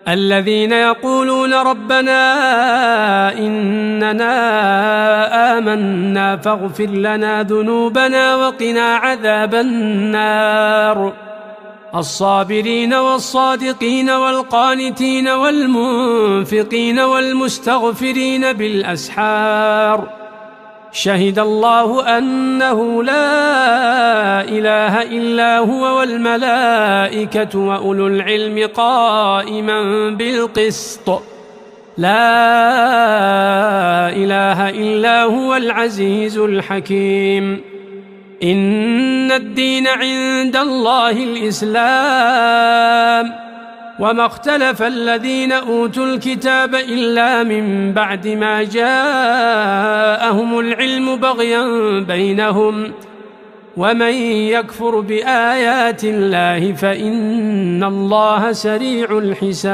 الذين يقولون ربنا إننا آمنا فاغفر لنا ذنوبنا وقنا عذاب النار الصابرين والصادقين والقانتين والمنفقين والمستغفرين بالأسحار شهد الله أنه لا إله إلا هو والملائكة وأولو العلم قائما بالقسط لا إله إلا هو العزيز الحكيم إن الدين عند الله الإسلام وما اختلف الذين أوتوا الكتاب إلا من بعد ما جاءهم العلم بغيا بينهم ومن يكفر بآيات الله فإن الله سريع الحساب